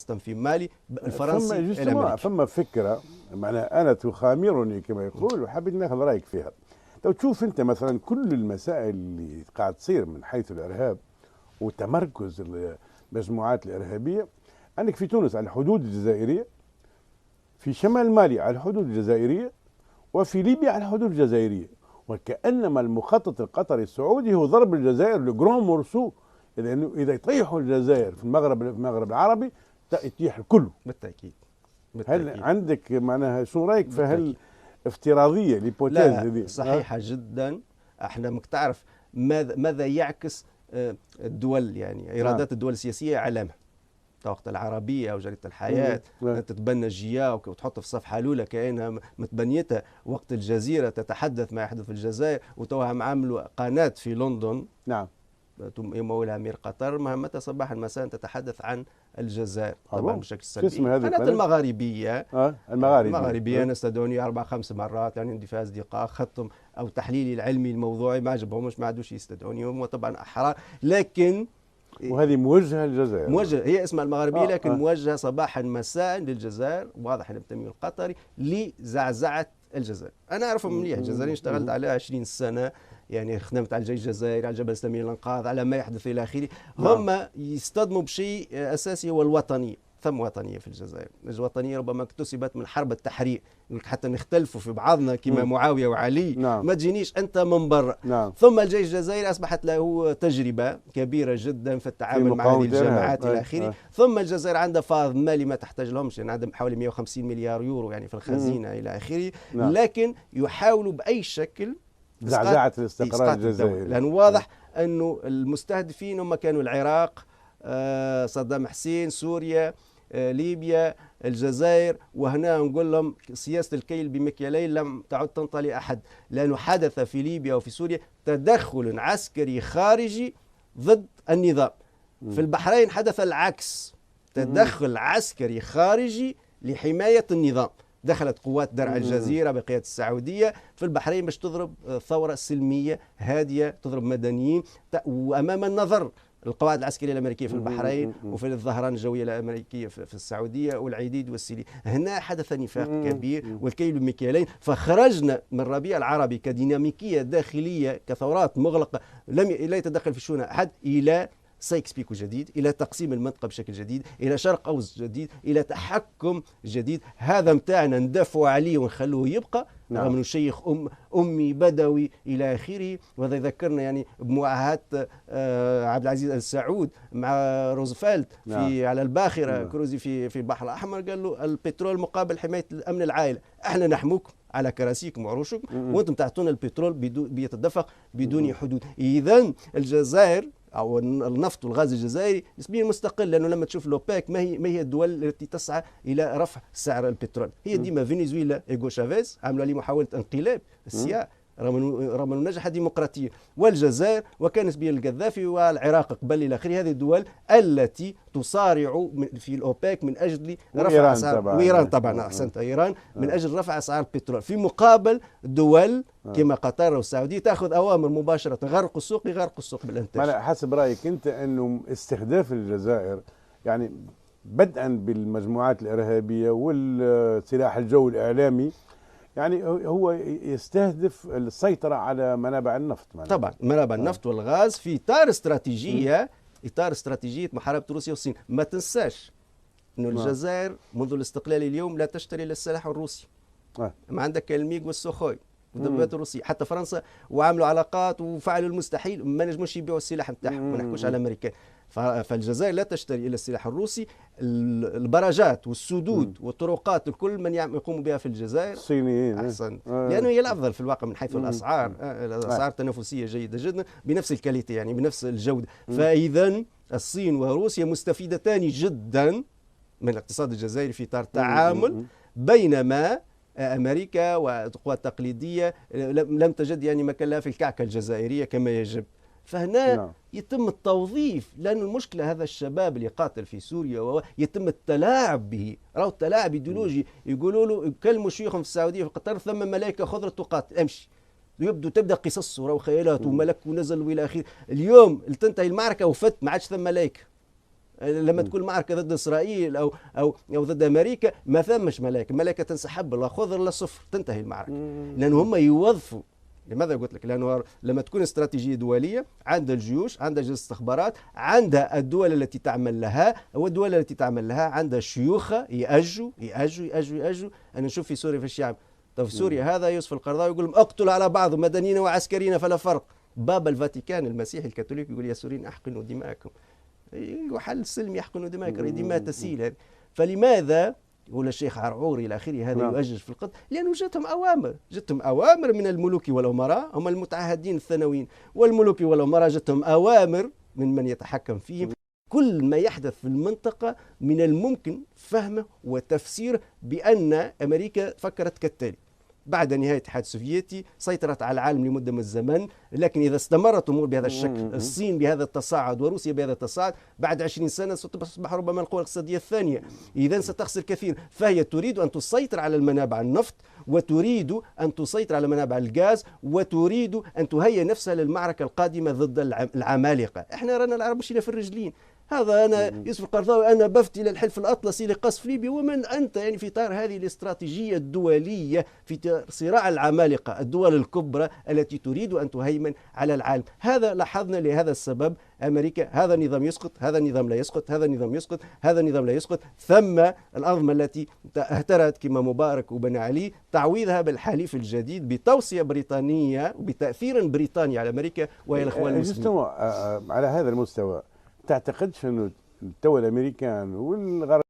خاصة في مالي الفرنسي الأمريكي. فما فكرة معناها أنا تخامرني كما يقول، وحبيت ناخذ رأيك فيها. لو تشوف أنت مثلا كل المسائل اللي قاعد تصير من حيث الإرهاب وتمركز المجموعات الإرهابية، عندك في تونس على الحدود الجزائرية، في شمال مالي على الحدود الجزائرية، وفي ليبيا على الحدود الجزائرية، وكأنما المخطط القطري السعودي هو ضرب الجزائر لجرون مورسو، لأنه إذا يطيحوا الجزائر في المغرب العربي يطيح الكل بالتأكيد. هل عندك معناها شو رايك في هالافتراضيه الهيبوتيز هذه؟ صحيحه جدا. احنا مك تعرف ماذا يعكس الدول، يعني ايرادات الدول السياسيه اعلامها. وقت العربيه او جريده الحياه تتبنى الجيا وتحط في الصفحه الاولى كانها متبنيتها، وقت الجزيره تتحدث ما يحدث في الجزائر، وتوهم عملوا قناه في لندن نعم يمولها امير قطر مهمتها صباحا مساء تتحدث عن الجزائر طبعا بشكل سلبي. قناه المغاربيه المغاربيه انا استدعوني 4-5 مرات، يعني عندي فيها اصدقاء خطهم او تحليلي العلمي الموضوعي ما عجبهمش، ما عادوش يستدعوني، هم طبعا احرار. لكن وهذه موجهه للجزائر، موجهه، هي اسمها المغاربيه لكن موجهه صباحا مساء للجزائر، واضح ان التمويل القطري لزعزعه الجزائر. انا اعرفهم مليح الجزائريين، اشتغلت عليها 20 سنه، يعني خدمت على الجيش الجزائري، على الجبهه الاسلاميه للانقاذ، على ما يحدث الى اخره. هم يصطدموا بشيء اساسي هو الوطنيه. ثم وطنيه في الجزائر، الوطنيه ربما اكتسبت من حرب التحرير، حتى نختلفوا في بعضنا كما معاويه وعلي. ما تجينيش انت من برا. ثم الجيش الجزائري اصبحت له تجربه كبيره جدا في التعامل مع هذه الجماعات الى اخره. ثم الجزائر عندها فائض مالي ما تحتاج لهمش، يعني عندهم حوالي 150 مليار يورو يعني في الخزينه الى اخره. لكن يحاولوا باي شكل زعزعه الاستقرار الجزائري، لانه واضح انه المستهدفين هم كانوا العراق، صدام حسين، سوريا، ليبيا، الجزائر. وهنا نقول لهم سياسة الكيل بمكيالين لم تعد تنطلي أحد، لأنه حدث في ليبيا وفي سوريا تدخل عسكري خارجي ضد النظام. في البحرين حدث العكس، تدخل عسكري خارجي لحماية النظام. دخلت قوات درع الجزيرة بقيادة السعودية في البحرين باش تضرب ثورة سلمية هادية، تضرب مدنيين، وأمام النظر القواعد العسكرية الأمريكية في البحرين وفي الظهران الجوية الأمريكية في السعودية والعديد والسيلي. هنا حدث نفاق كبير والكيل بمكيالين، فخرجنا من الربيع العربي كديناميكية داخلية كثورات مغلقة لا يتدخل في شؤون أحد، إلى سايكس بيكو جديد، إلى تقسيم المنطقة بشكل جديد، إلى شرق أوس جديد، إلى تحكم جديد. هذا متاعنا ندافع عليه ونخلوه يبقى، رغم أنه شيخ أمي بدوي إلى آخره. وهذا يذكرنا يعني بمعاهدة عبد العزيز السعود مع روزفلت في على الباخرة كروزي في البحر الأحمر، قال له البترول مقابل حماية الأمن العائلي، احنا نحموكم على كراسيكم وعروشكم وانتم تعطونا البترول بيتدفق بدون حدود. إذن الجزائر أو النفط والغاز الجزائري نسبيا مستقل، لأنه لما تشوف لوبيك ما هي الدول التي تسعى إلى رفع سعر البترول، هي ديما فنزويلا إيغو شافيز عملوا لي محاولة انقلاب السياق رغم أنه نجح ديمقراطيا، والجزائر وكان نسبيا القذافي والعراق قبل إلى آخره. هذه الدول التي تصارع في الأوبك من أجل رفع أسعار، وإيران طبعا أحسنت، إيران من أجل رفع أسعار البترول، في مقابل دول كما قطر والسعودية تأخذ أوامر مباشرة غرق السوق بالإنتاج. حسب رأيك أنت أنه استهداف الجزائر يعني بدءا بالمجموعات الإرهابية والسلاح الجوي الإعلامي، يعني هو يستهدف السيطرة على منابع النفط طبعا منابع النفط والغاز في إطار استراتيجية محاربة روسيا والصين. ما تنساش أنه الجزائر منذ الاستقلال اليوم لا تشتري إلا السلاح الروسي. ما عندك الميغ والسوخوي والدبابات الروسية، حتى فرنسا وعملوا علاقات وفعلوا المستحيل ما نجموش يبيعوا السلاح نتاعهم، ما نحكوش على الامريكان. فالجزائر لا تشتري الا السلاح الروسي. البراجات والسدود والطرقات الكل من يقوموا بها في الجزائر الصينيين احسن، لانه هي الافضل في الواقع من حيث الاسعار. الاسعار تنافسيه جيده جدا بنفس الكاليتي، يعني بنفس الجوده. فاذا الصين وروسيا مستفيدتان جدا من الاقتصاد الجزائري في اطار تعامل، بينما أمريكا والقوى التقليدية لم تجد يعني مكان لها في الكعكة الجزائرية كما يجب. فهنا يتم التوظيف، لأن المشكلة هذا الشباب اللي قاتل في سوريا يتم التلاعب به، راهو التلاعب ايديولوجي. يقولوا له يكلموا شيوخهم في السعودية في قطر ثم ملائكة خضرة تقاتل امشي، تبدا قصص وخيالات وملك ونزل والى اخره. اليوم تنتهي المعركة وفت ما عادش ثم ملائكة، لما تكون معركه ضد اسرائيل او ضد امريكا ما ثمش ملائكه، الملائكه تنسحب لا خضر لا صفر، تنتهي المعركه. لانه هم يوظفوا. لماذا قلت لك؟ لانه لما تكون استراتيجيه دوليه عندها الجيوش، عندها جهاز استخبارات، عندها الدول التي تعمل لها، والدول التي تعمل لها عندها شيوخها يأجوا يأجوا يأجوا يأجوا. انا نشوف في سوريا في الشعب، طب في سوريا هذا يوسف القرضاوي يقول لهم اقتلوا على بعض مدنيين وعسكريين فلا فرق. بابا الفاتيكان المسيحي الكاثوليك يقول يا سوريين احقنوا دماءكم. وحل السلم يحقنوا دماءكم، دماء تسيل. فلماذا يقول الشيخ عرعوري الى اخره هذا يؤجج في القتل؟ لانه جتهم اوامر من الملوك والامراء، هم المتعهدين الثانويين، والملوك والامراء جتهم اوامر من يتحكم فيهم. كل ما يحدث في المنطقه من الممكن فهمه وتفسيره بان امريكا فكرت كالتالي: بعد نهاية الاتحاد السوفيتي سيطرت على العالم لمدة من الزمن، لكن إذا استمرت الأمور بهذا الشكل، الصين بهذا التصاعد وروسيا بهذا التصاعد، بعد 20 سنة ستصبح ربما القوى الاقتصادية الثانية، إذا ستخسر كثير. فهي تريد أن تسيطر على المنابع النفط، وتريد أن تسيطر على منابع الغاز، وتريد أن تهيئ نفسها للمعركة القادمة ضد العمالقة. احنا رانا العرب مشينا في الرجلين. هذا أنا يوسف القرضاوي أنا بفتي للحلف الأطلسي لقصف ليبيا، ومن أنت يعني في إطار هذه الاستراتيجية الدولية، في صراع العمالقة الدول الكبرى التي تريد أن تهيمن على العالم. هذا لاحظنا لهذا السبب أمريكا هذا النظام يسقط، هذا النظام لا يسقط، هذا النظام يسقط، هذا النظام لا يسقط. ثم الأنظمة التي اهترت كما مبارك وبن علي تعويضها بالحليف الجديد بتوصية بريطانية وبتأثير بريطاني على أمريكا وهي الإخوان المسلمين. على هذا المستوى تعتقدش أنه الدول الأمريكان والغرب